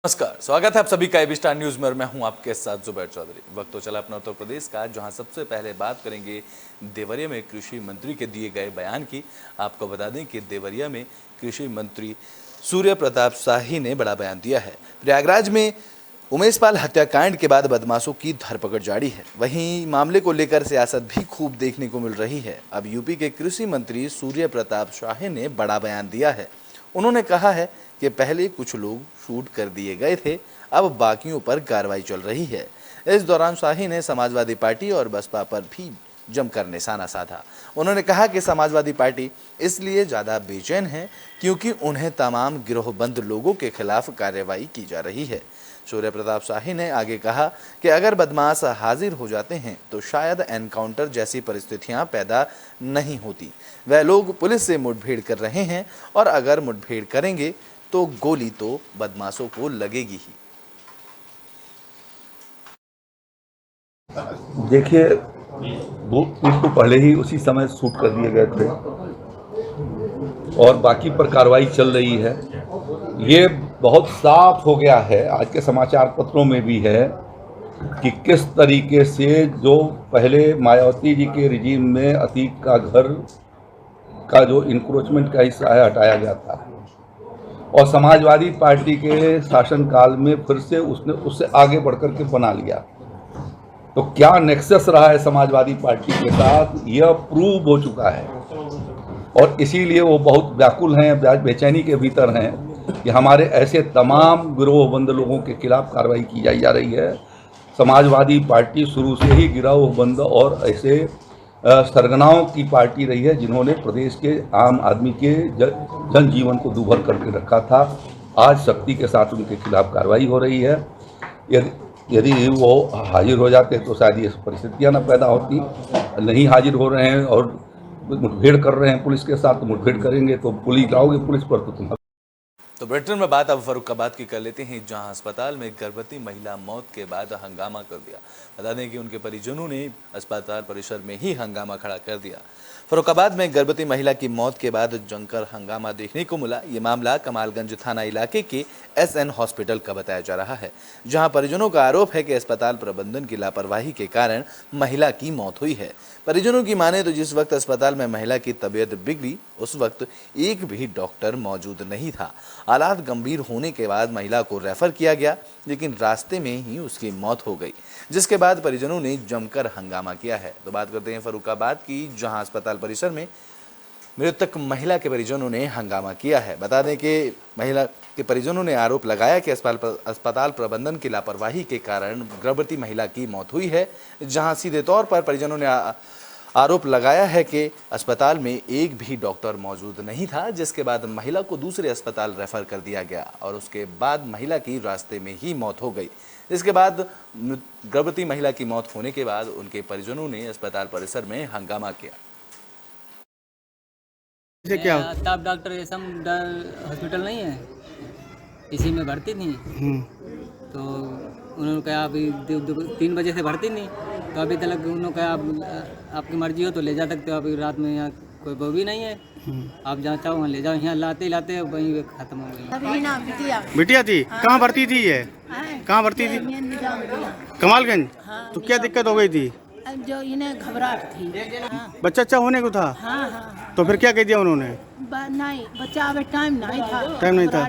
नमस्कार, स्वागत है आप सभी का एबी स्टार न्यूज में और मैं हूं आपके साथ जुबैर चौधरी। वक्त तो चला अपना उत्तर प्रदेश का, जहां सबसे पहले बात करेंगे देवरिया में कृषि मंत्री के दिए गए बयान की। आपको बता दें कि देवरिया में कृषि मंत्री सूर्य प्रताप शाही ने बड़ा बयान दिया है। प्रयागराज में उमेश पाल हत्याकांड के बाद बदमाशों की धरपकड़ जारी है। वहीं मामले को लेकर सियासत भी खूब देखने को मिल रही है। अब यूपी के कृषि मंत्री सूर्य प्रताप शाही ने बड़ा बयान दिया है। उन्होंने कहा है कि पहले कुछ लोग शूट कर दिए गए थे, अब बाकियों पर कार्रवाई चल रही है। इस दौरान शाही ने समाजवादी पार्टी और बसपा पर भी जमकर निशाना साधा। उन्होंने कहा कि समाजवादी पार्टी इसलिए ज़्यादा बेचैन है क्योंकि उन्हें तमाम गिरोहबंद लोगों के खिलाफ कार्रवाई की जा रही है। सूर्य प्रताप शाही ने आगे कहा कि अगर बदमाश हाजिर हो जाते हैं तो शायद एनकाउंटर जैसी परिस्थितियां पैदा नहीं होती। वह लोग पुलिस से मुठभेड़ कर रहे हैं और अगर मुठभेड़ करेंगे तो गोली तो बदमाशों को लगेगी ही। देखिए, 2 दिन तो पहले ही उसी समय शूट कर दिए गए थे और बाकी पर कार्रवाई चल रही है। ये बहुत साफ हो गया है, आज के समाचार पत्रों में भी है कि किस तरीके से जो पहले मायावती जी के रिजीम में अतीक का घर का जो इंक्रोचमेंट का हिस्सा है हटाया गया था और समाजवादी पार्टी के शासनकाल में फिर से उसने उससे आगे बढ़कर के बना लिया। तो क्या नेक्सस रहा है समाजवादी पार्टी के साथ, यह प्रूव हो चुका है और इसीलिए वो बहुत व्याकुल हैं, बेचैनी के भीतर हैं कि हमारे ऐसे तमाम गिरोहबंद लोगों के खिलाफ कार्रवाई की जा रही है। समाजवादी पार्टी शुरू से ही गिरोहबंद और ऐसे सरगनाओं की पार्टी रही है जिन्होंने प्रदेश के आम आदमी के जनजीवन को दूभर करके रखा था। आज शक्ति के साथ उनके खिलाफ कार्रवाई हो रही है। यदि वो हाजिर हो जाते तो शायद ये परिस्थितियाँ न पैदा होती। नहीं हाजिर हो रहे हैं और मुठभेड़ कर रहे हैं पुलिस के साथ, तो मुठभेड़ करेंगे तो पुलिस लाओगे पुलिस पर तो तुम। तो ब्रिटेन में बात अब फर्रुखाबाद की कर लेते हैं, जहां अस्पताल में गर्भवती महिला मौत के बाद हंगामा कर दिया। बता दें कि उनके परिजनों ने अस्पताल परिसर में ही हंगामा खड़ा कर दिया। फर्रुखाबाद में गर्भवती महिला की मौत के बाद जमकर हंगामा देखने को मिला। ये मामला कमालगंज थाना इलाके के SN हॉस्पिटल का बताया जा रहा है, जहां परिजनों का आरोप है कि अस्पताल प्रबंधन की लापरवाही के कारण महिला की मौत हुई है। परिजनों की माने तो जिस वक्त अस्पताल में महिला की तबीयत बिगड़ी उस वक्त एक भी डॉक्टर मौजूद नहीं था। हालात गंभीर होने के बाद महिला को रेफर किया गया, लेकिन रास्ते में ही उसकी मौत हो गई, जिसके बाद परिजनों ने जमकर हंगामा किया है। तो बात करते हैं फर्रुखाबाद की, जहां अस्पताल परिसर में मृतक महिला के परिजनों ने हंगामा किया है। बता दें कि महिला के परिजनों ने आरोप लगाया कि अस्पताल प्रबंधन की लापरवाही के कारण गर्भवती महिला की मौत हुई है, जहां सीधे तौर पर परिजनों ने आरोप लगाया है कि अस्पताल में एक भी डॉक्टर मौजूद नहीं था, जिसके बाद महिला को दूसरे अस्पताल रेफर कर दिया गया और उसके बाद महिला की रास्ते में ही मौत हो गई। इसके बाद गर्भवती महिला की मौत होने के बाद उनके परिजनों ने अस्पताल परिसर में हंगामा किया। क्या स्टाफ डॉक्टर एसएम हॉस्पिटल नहीं है, इसी में भर्ती थी। तो उन्होंने कहा अभी 3 बजे से भर्ती नहीं, तो अभी तक उन्होंने कहा आपकी मर्जी हो तो ले जा सकते हो, अभी रात में यहाँ कोई वो भी नहीं है, आप जहाँ चाहो वहाँ ले जाओ। यहाँ लाते लाते वहीं खत्म हो गई। बिटिया थी कहाँ भर्ती थी? ये कहाँ भर्ती थी? कमालगंज। तो क्या दिक्कत हो गई थी? जो इन्हें घबराहट थी। बच्चा अच्छा होने को था। हाँ। तो फिर क्या कह दिया उन्होंने? नहीं, बच्चा अभी टाइम नहीं था।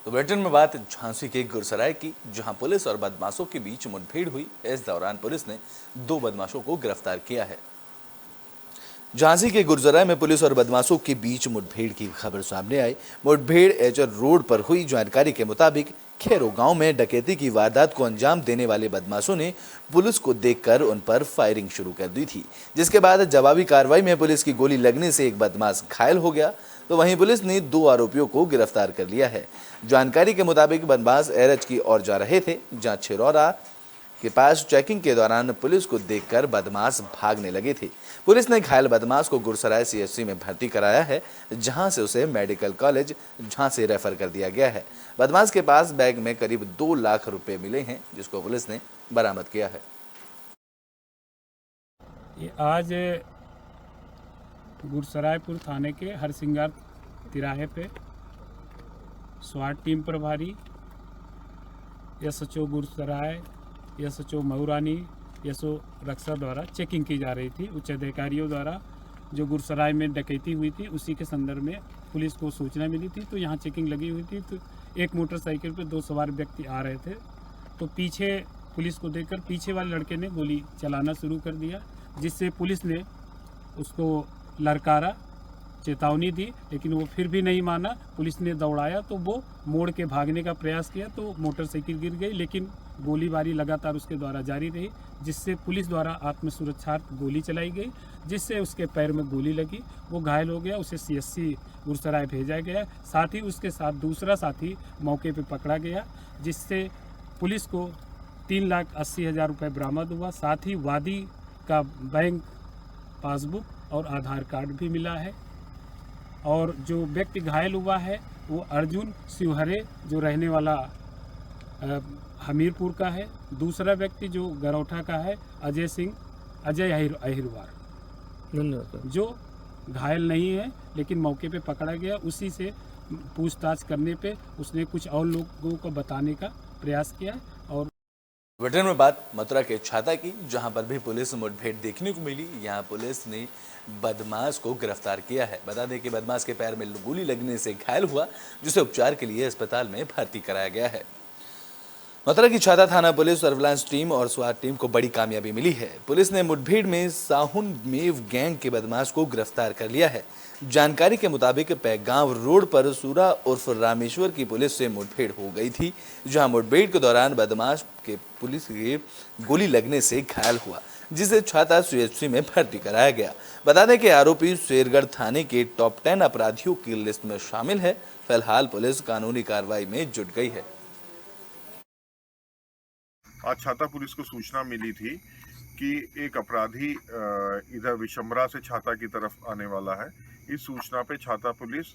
तो ब्रिटेन में बात झांसी के गुरसराय की, जहां पुलिस और बदमाशों के बीच मुठभेड़ हुई। इस दौरान पुलिस ने 2 बदमाशों को गिरफ्तार किया है। झांसी के गुरसराय में पुलिस और बदमाशों के बीच मुठभेड़ की खबर सामने आई। मुठभेड़ एचर रोड पर हुई। जानकारी के मुताबिक खेरो गांव में डकैती की वारदात को अंजाम देने वाले बदमाशों ने पुलिस को देखकर उन पर फायरिंग शुरू कर दी थी, जिसके बाद जवाबी कार्रवाई में पुलिस की गोली लगने से एक बदमाश घायल हो गया। तो वहीं पुलिस ने 2 आरोपियों को गिरफ्तार कर लिया है। जानकारी के मुताबिक बदमाश एरच की ओर जा रहे थे, जहां छिरौरा के पास चेकिंग के दौरान पुलिस को देखकर बदमाश भागने लगे थे। पुलिस ने घायल बदमाश को गुरसराय CHC में भर्ती कराया है, जहां से उसे मेडिकल कॉलेज झांसी रेफर कर दिया गया है। बदमाश के पास बैग में करीब 2 लाख रुपए मिले हैं, जिसको पुलिस ने बरामद किया है। ये आज गुरसरायपुर थाने के हरसिंगार तिराहे पे स्वाट टीम प्रभारी SHO Gursarai, SHO Maurani, SO Raksha द्वारा चेकिंग की जा रही थी। उच्च अधिकारियों द्वारा जो गुरसराय में डकैती हुई थी उसी के संदर्भ में पुलिस को सूचना मिली थी, तो यहाँ चेकिंग लगी हुई थी। तो एक मोटरसाइकिल पर 2 सवार व्यक्ति आ रहे थे, तो पीछे पुलिस को देखकर पीछे वाले लड़के ने गोली चलाना शुरू कर दिया, जिससे पुलिस ने उसको ललकारा, चेतावनी दी, लेकिन वो फिर भी नहीं माना। पुलिस ने दौड़ाया तो वो मोड़ के भागने का प्रयास किया, तो मोटरसाइकिल गिर गई, लेकिन गोलीबारी लगातार उसके द्वारा जारी रही, जिससे पुलिस द्वारा आत्मसुरक्षार्थ गोली चलाई गई, जिससे उसके पैर में गोली लगी, वो घायल हो गया। उसे CSC गुरसराय भेजा गया। साथ ही उसके साथ दूसरा साथी मौके पर पकड़ा गया, जिससे पुलिस को 3,80,000 रुपये बरामद हुआ। साथ ही वादी का बैंक पासबुक और आधार कार्ड भी मिला है। और जो व्यक्ति घायल हुआ है वो अर्जुन शिवहरे, जो रहने वाला हमीरपुर का है। दूसरा व्यक्ति जो गरौठा का है अजय अहिरवार, जो घायल नहीं है लेकिन मौके पे पकड़ा गया। उसी से पूछताछ करने पे उसने कुछ और लोगों को बताने का प्रयास किया। और बुलेटिन में बात मथुरा के छाता की, जहां पर भी पुलिस मुठभेड़ देखने को मिली। यहां पुलिस ने बदमाश को गिरफ्तार किया है। बता दें कि बदमाश के पैर में गोली लगने से घायल हुआ, जिसे उपचार के लिए अस्पताल में भर्ती कराया गया है। मथुरा की छाता थाना पुलिस, सर्विलांस टीम और स्वाट टीम को बड़ी कामयाबी मिली है। पुलिस ने मुठभेड़ में साहुन मेव गैंग के बदमाश को गिरफ्तार कर लिया है। जानकारी के मुताबिक पैगांव रोड पर सूरा उर्फ रामेश्वर की पुलिस से मुठभेड़ हो गई थी, जहां मुठभेड़ के दौरान बदमाश के पुलिस के गोली लगने से घायल हुआ, जिसे छाता CHC में भर्ती कराया गया। बता दें कि आरोपी शेरगढ़ थाने के टॉप 10 अपराधियों की लिस्ट में शामिल है। फिलहाल पुलिस कानूनी कार्रवाई में जुट गई है। आज छाता पुलिस को सूचना मिली थी कि एक अपराधी इधर विशंबरा से छाता की तरफ आने वाला है। इस सूचना पे छाता पुलिस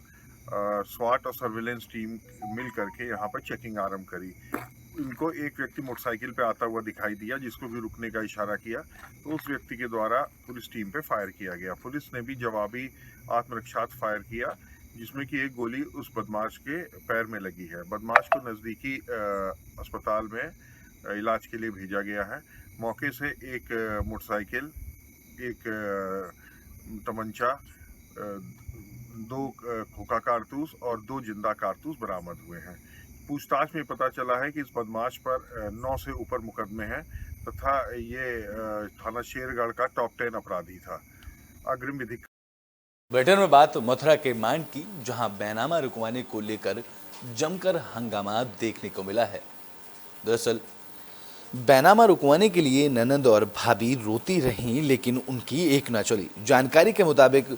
स्वाट और सर्विलेंस टीम मिल करके यहाँ पर चेकिंग आरंभ करी। इनको एक व्यक्ति मोटरसाइकिल पे आता हुआ दिखाई दिया, जिसको भी रुकने का इशारा किया, तो उस व्यक्ति के द्वारा पुलिस टीम पे फायर किया गया। पुलिस ने भी जवाबी आत्मरक्षार्थ फायर किया, जिसमें कि एक गोली उस बदमाश के पैर में लगी है। बदमाश को नज़दीकी अस्पताल में इलाज के लिए भेजा गया है। मौके से एक मोटरसाइकिल, एक तमंचा, 2 खोखा कारतूस और 2 जिंदा कारतूस बरामद हुए हैं। पूछताछ में पता चला है कि इस बदमाश पर 9 से ऊपर मुकदमे हैं तथा ये थाना शेरगढ़ का टॉप 10 अपराधी था। अग्रिम विधि बुलेटिन में बात मथुरा के मांड की, जहां बैनामा रुकवाने को लेकर जमकर हंगामा देखने को मिला है। दरअसल बैनामा रुकवाने के लिए ननंद और भाभी रोती रहीं, लेकिन उनकी एक न चली। जानकारी के मुताबिक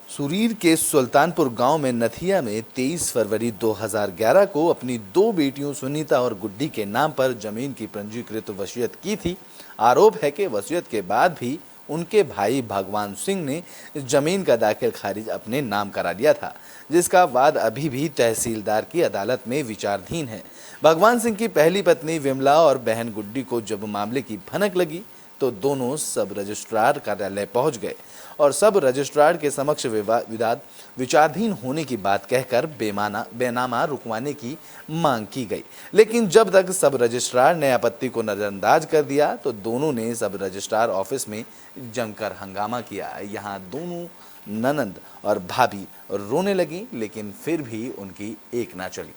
सुरीर के सुल्तानपुर गांव में नथिया में 23 फरवरी 2011 को अपनी 2 बेटियों सुनीता और गुड्डी के नाम पर जमीन की पंजीकृत वसीयत की थी। आरोप है कि वसीयत के बाद भी उनके भाई भगवान सिंह ने जमीन का दाखिल खारिज अपने नाम करा लिया था, जिसका वाद अभी भी तहसीलदार की अदालत में विचाराधीन है। भगवान सिंह की पहली पत्नी विमला और बहन गुड्डी को जब मामले की भनक लगी तो दोनों सब रजिस्ट्रार कार्यालय पहुंच गए और सब रजिस्ट्रार के समक्ष विवाद विचाराधीन होने की बात कहकर बैनामा रुकवाने की मांग की गई। लेकिन जब तक सब रजिस्ट्रार ने आपत्ति को नजरअंदाज कर दिया तो दोनों ने सब रजिस्ट्रार ऑफिस में जमकर हंगामा किया। यहाँ दोनों ननंद और भाभी रोने लगी, लेकिन फिर भी उनकी एक ना चली।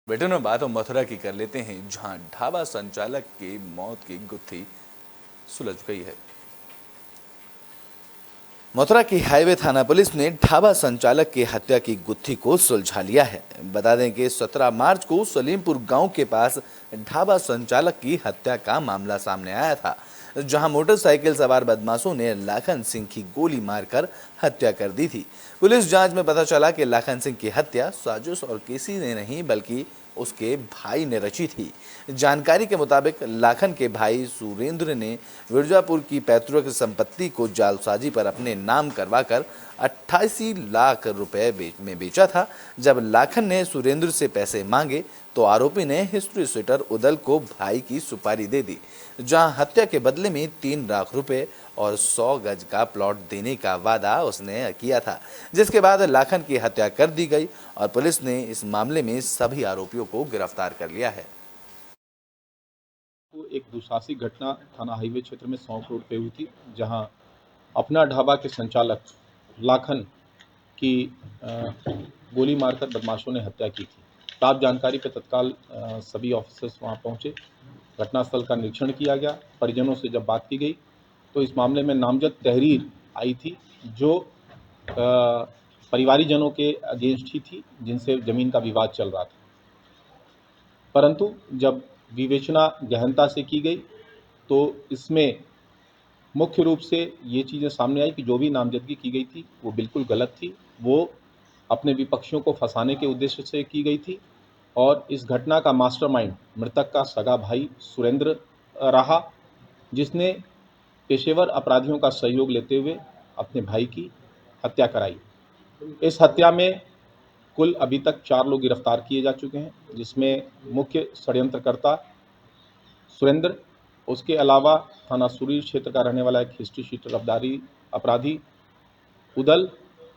बुलेटिन में बात हम मथुरा की कर लेते हैं, जहां ढाबा संचालक की मौत की गुत्थी सुलझ गई है। मथुरा की हाईवे थाना पुलिस ने ढाबा संचालक की हत्या की गुत्थी को सुलझा लिया है। बता दें कि 17 मार्च को सलीमपुर गांव के पास ढाबा संचालक की हत्या का मामला सामने आया था, जहां मोटरसाइकिल सवार बदमाशों ने लाखन सिंह की गोली मारकर हत्या कर दी थी। पुलिस जांच में पता चला कि लाखन सिंह की हत्या साजिश और किसी ने नहीं बल्कि उसके भाई ने रची थी। जानकारी के मुताबिक लाखन के भाई सुरेंद्र ने मिर्जापुर की पैतृक संपत्ति को जालसाजी पर अपने नाम करवाकर 88 लाख रुपए में बेचा था। जब लाखन ने सुरेंद्र से पैसे मांगे तो आरोपी ने हिस्ट्री सीटर उदल को भाई की सुपारी दे दी, जहां हत्या के बदले में 3 लाख रुपए और 100 गज का प्लॉट देने का वादा उसने किया था, जिसके बाद लाखन की हत्या कर दी गई और पुलिस ने इस मामले में सभी आरोपियों को गिरफ्तार कर लिया है। एक दुसाहसिक घटना थाना हाईवे क्षेत्र में सौंक रोड पे हुई थी, जहां अपना ढाबा के संचालक लाखन की गोली मारकर बदमाशों ने हत्या की थी। प्राप्त जानकारी पर तत्काल सभी ऑफिसर्स वहां पहुंचे, घटनास्थल का निरीक्षण किया गया। परिजनों से जब बात की गई तो इस मामले में नामजद तहरीर आई थी जो परिवारीजनों के अगेंस्ट ही थी, जिनसे जमीन का विवाद चल रहा था। परंतु जब विवेचना गहनता से की गई तो इसमें मुख्य रूप से ये चीज़ें सामने आई कि जो भी नामजदगी की गई थी वो बिल्कुल गलत थी। वो अपने विपक्षियों को फंसाने के उद्देश्य से की गई थी और इस घटना का मास्टरमाइंड मृतक का सगा भाई सुरेंद्र रहा, जिसने पेशेवर अपराधियों का सहयोग लेते हुए अपने भाई की हत्या कराई। इस हत्या में कुल अभी तक 4 लोग गिरफ्तार किए जा चुके हैं, जिसमें मुख्य षड्यंत्रकर्ता सुरेंद्र, उसके अलावा थाना सुरीर क्षेत्र का रहने वाला एक हिस्ट्री शीटर अपराधी उदल,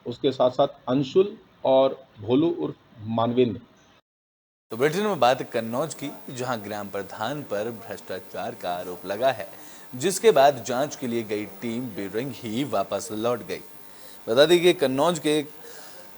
उसके साथ साथ अंशुल और भोलू उर्फ मानवेंद्र। तो बुलेटिन में बात कन्नौज की, जहां ग्राम प्रधान पर भ्रष्टाचार का आरोप लगा है, जिसके बाद जांच के लिए गई टीम बेरंग ही वापस लौट गई। बता दें कि कन्नौज के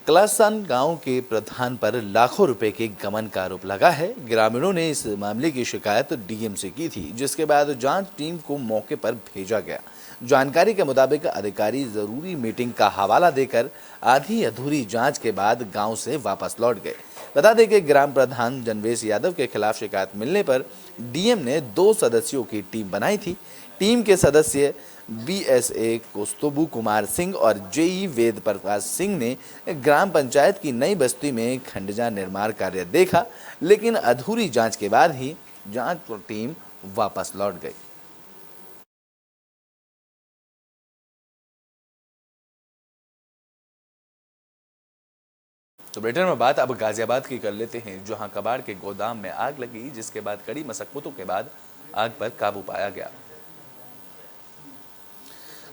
कलासान गांव के प्रधान पर लाखों रुपए के गमन का आरोप लगा है। ग्रामीणों ने इस मामले की शिकायत डीएम से की थी, जिसके बाद जांच टीम को मौके पर भेजा गया। जानकारी के मुताबिक अधिकारी जरूरी मीटिंग का हवाला देकर आधी अधूरी जांच के बाद गांव से वापस लौट गए। बता दें कि ग्राम प्रधान जनवेश यादव के खिलाफ शिकायत मिलने पर डीएम ने 2 सदस्यों की टीम बनाई थी। टीम के सदस्य बीएसए कौस्तुभु कुमार सिंह और जेई वेद प्रकाश सिंह ने ग्राम पंचायत की नई बस्ती में खंडजा निर्माण कार्य देखा, लेकिन अधूरी जांच के बाद ही जांच टीम वापस लौट गई। तो बुलेटिन में बात अब गाजियाबाद की कर लेते हैं, जहां कबाड़ के गोदाम में आग लगी, जिसके बाद कड़ी मशक्कतों के बाद आग पर काबू पाया गया।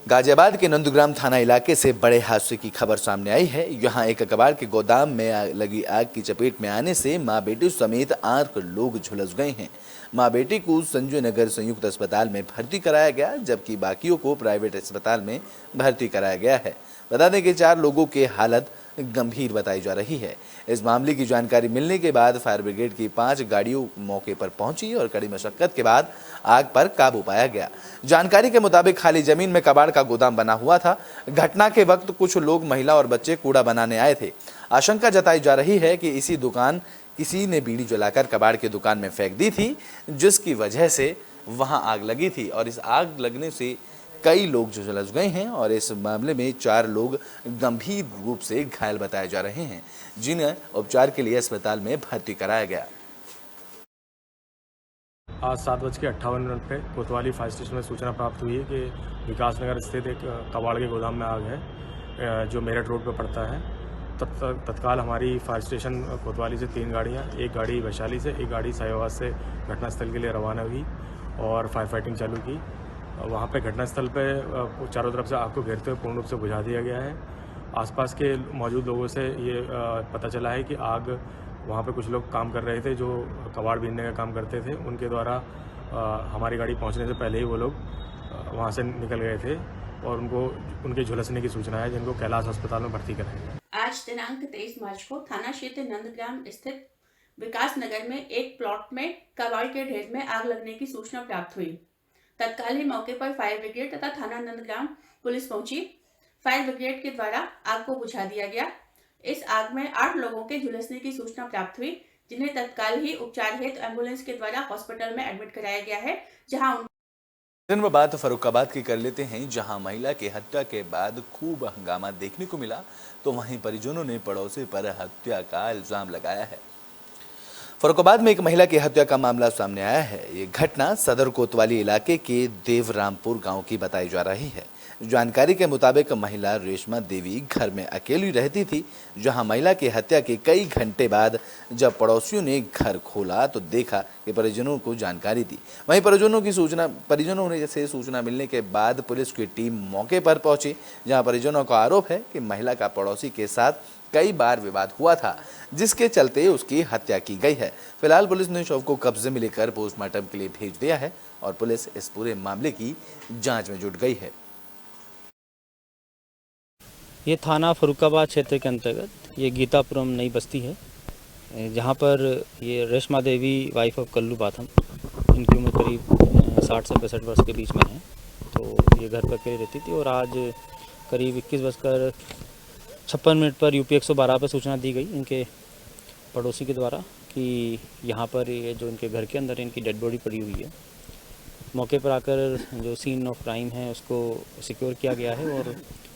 गाजियाबाद के नंदग्राम थाना इलाके से बड़े हादसे की खबर सामने आई है। यहां एक कबाड़ के गोदाम में लगी आग की चपेट में आने से मां बेटी समेत 8 लोग झुलस गए हैं। मां बेटी को संजय नगर संयुक्त अस्पताल में भर्ती कराया गया, जबकि बाकियों को प्राइवेट अस्पताल में भर्ती कराया गया है। बता दें कि 4 लोगों की हालत गंभीर बताई जा रही है। इस मामले की जानकारी मिलने के बाद फायर ब्रिगेड की 5 गाड़ियों मौके पर पहुंची और कड़ी मशक्कत के बाद आग पर काबू पाया गया। जानकारी के मुताबिक खाली जमीन में कबाड़ का गोदाम बना हुआ था। घटना के वक्त कुछ लोग, महिला और बच्चे कूड़ा बनाने आए थे। आशंका जताई जा रही है कि इसी दुकान किसी ने बीड़ी जलाकर कबाड़ की दुकान में फेंक दी थी, जिसकी वजह से वहां आग लगी थी और इस आग लगने से कई लोग झुलस गए हैं और इस मामले में 4 लोग गंभीर रूप से घायल बताए जा रहे हैं, जिन्हें उपचार के लिए अस्पताल में भर्ती कराया गया। आज 7:58 पे कोतवाली फायर स्टेशन में सूचना प्राप्त हुई है कि विकासनगर स्थित एक कबाड़ के गोदाम में आग है, जो मेरठ रोड पर पड़ता है। तत्काल हमारी फायर स्टेशन कोतवाली से 3 गाड़ियाँ, एक गाड़ी वैशाली से, एक गाड़ी साहिवाबाद से घटनास्थल के लिए रवाना हुई और फायर फाइटिंग चालू की। वहाँ पे घटनास्थल पे चारों तरफ से आग को घेरते हुए पूर्ण रूप से बुझा दिया गया है। आसपास के मौजूद लोगों से ये पता चला है कि आग वहाँ पे कुछ लोग काम कर रहे थे, जो कबाड़ बीनने का काम करते थे। उनके द्वारा हमारी गाड़ी पहुँचने से पहले ही वो लोग वहाँ से निकल गए थे और उनके झुलसने की सूचना है, जिनको कैलाश अस्पताल में भर्ती कराया गया। आज दिनांक 23 मार्च को थाना क्षेत्र नंदग्राम स्थित विकास नगर में एक प्लॉट में कबाड़ के ढेर में आग लगने की सूचना प्राप्त हुई। तत्काल ही मौके पर फायर ब्रिगेड तथा थाना नंदग्राम पुलिस पहुंची। फायर ब्रिगेड के द्वारा आग को बुझा दिया गया। इस आग में 8 लोगों के झुलसने की सूचना प्राप्त हुई, जिन्हें तत्काल ही उपचार हेतु एम्बुलेंस के द्वारा हॉस्पिटल में एडमिट कराया गया है। जहां दिन में बात फर्रुखाबाद की कर लेते हैं, जहां महिला की हत्या के बाद खूब हंगामा देखने को मिला, तो वहीं परिजनों ने पड़ोसी पर हत्या का इल्जाम लगाया है। फर्रुखाबाद में एक महिला की हत्या का मामला सामने आया है। ये घटना सदर कोतवाली इलाके के देवरामपुर गांव की बताई जा रही है। जानकारी के मुताबिक महिला रेशमा देवी घर में अकेली रहती थी, जहां महिला की हत्या के कई घंटे बाद जब पड़ोसियों ने घर खोला तो देखा कि परिजनों को जानकारी दी। वहीं परिजनों से सूचना मिलने के बाद पुलिस की टीम मौके पर पहुंची, जहां परिजनों का आरोप है कि महिला का पड़ोसी के साथ कई बार विवाद हुआ था, जिसके चलते उसकी हत्या की गई है। फिलहाल पुलिस ने शव को कब्जे में लेकर पोस्टमार्टम के लिए भेज दिया है और पुलिस इस पूरे मामले की जांच में जुट गई है। ये थाना फर्रुखाबाद क्षेत्र के अंतर्गत ये गीतापुरम नई बस्ती है, जहाँ पर ये रेशमा देवी वाइफ ऑफ कल्लू बाथम, इनकी उम्र करीब 60 से 65 वर्ष के बीच में है। तो ये घर पर अकेली रहती थी और आज करीब 21:56 पर यूपी 112 पर सूचना दी गई इनके पड़ोसी के द्वारा कि यहाँ पर ये जो इनके घर के अंदर इनकी डेड बॉडी पड़ी हुई है। मौके पर आकर जो सीन ऑफ क्राइम है उसको सिक्योर किया गया है और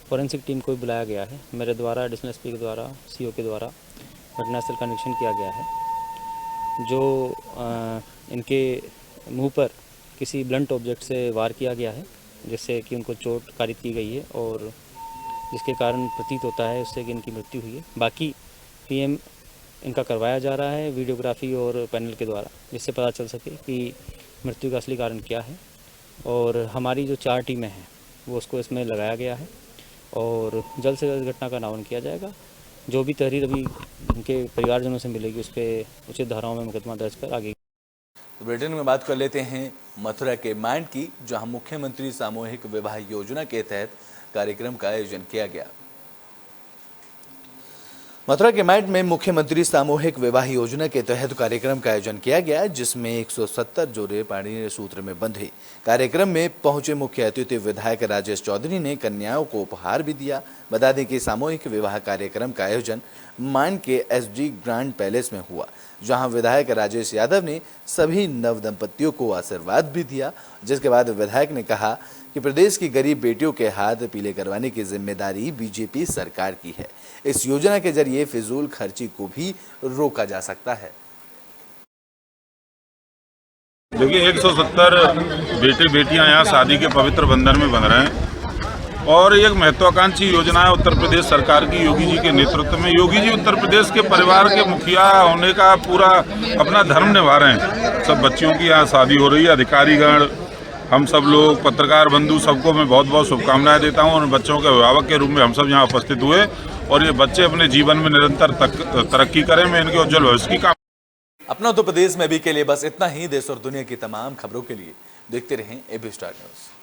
फॉरेंसिक टीम को भी बुलाया गया है। मेरे द्वारा एडिशनल एसपी के द्वारा सीओ के द्वारा घटनास्थल का निरीक्षण किया गया है। जो इनके मुंह पर किसी ब्लंट ऑब्जेक्ट से वार किया गया है, जिससे कि उनको चोट कारित की गई है और जिसके कारण प्रतीत होता है उससे कि इनकी मृत्यु हुई है। बाकी पीएम इनका करवाया जा रहा है वीडियोग्राफी और पैनल के द्वारा, जिससे पता चल सके कि मृत्यु का असली कारण क्या है। और हमारी जो 4 टीमें हैं वो उसको इसमें लगाया गया है और जल्द से जल्द घटना का अनावरण किया जाएगा। जो भी तहरीर अभी उनके परिवारजनों से मिलेगी उस पर उचित धाराओं में मुकदमा दर्ज कर आगे। तो बुलेटिन में बात कर लेते हैं मथुरा के मांड की, जहां मुख्यमंत्री सामूहिक विवाह योजना के तहत कार्यक्रम का आयोजन किया गया। मथुरा के मांड में मुख्यमंत्री सामूहिक विवाह योजना के तहत कार्यक्रम का आयोजन किया गया, जिसमें 170 जोड़े पाणिनि सूत्र में बंधे। कार्यक्रम में पहुंचे मुख्य अतिथि विधायक राजेश चौधरी ने कन्याओं को उपहार भी दिया। बता दें कि सामूहिक विवाह कार्यक्रम का आयोजन मांड के एसडी ग्रांड पैलेस में हुआ, जहां विधायक राजेश यादव ने सभी नवदंपतियों को आशीर्वाद भी दिया। जिसके बाद विधायक ने कहा कि प्रदेश की गरीब बेटियों के हाथ पीले करवाने की जिम्मेदारी बीजेपी सरकार की है। इस योजना के जरिए फिजूल खर्ची को भी रोका जा सकता है। देखिए 170 बेटे बेटियां यहाँ शादी के पवित्र बंधन में बंध रहे हैं और एक महत्वाकांक्षी योजना है उत्तर प्रदेश सरकार की, योगी जी के नेतृत्व में। योगी जी उत्तर प्रदेश के परिवार के मुखिया होने का पूरा अपना धर्म निभा रहे हैं। सब बच्चियों की यहाँ शादी हो रही है। अधिकारीगण, हम सब लोग, पत्रकार बंधु, सबको मैं बहुत बहुत शुभकामनाएं देता हूँ। और बच्चों के अभिभावक के रूप में हम सब यहाँ उपस्थित हुए और ये बच्चे अपने जीवन में निरंतर तरक्की करें, मैं इनके उज्जवल भविष्य की कामना। अपना उत्तर प्रदेश में अभी के लिए बस इतना ही। देश और दुनिया की तमाम खबरों के लिए देखते रहें एबी स्टार न्यूज़।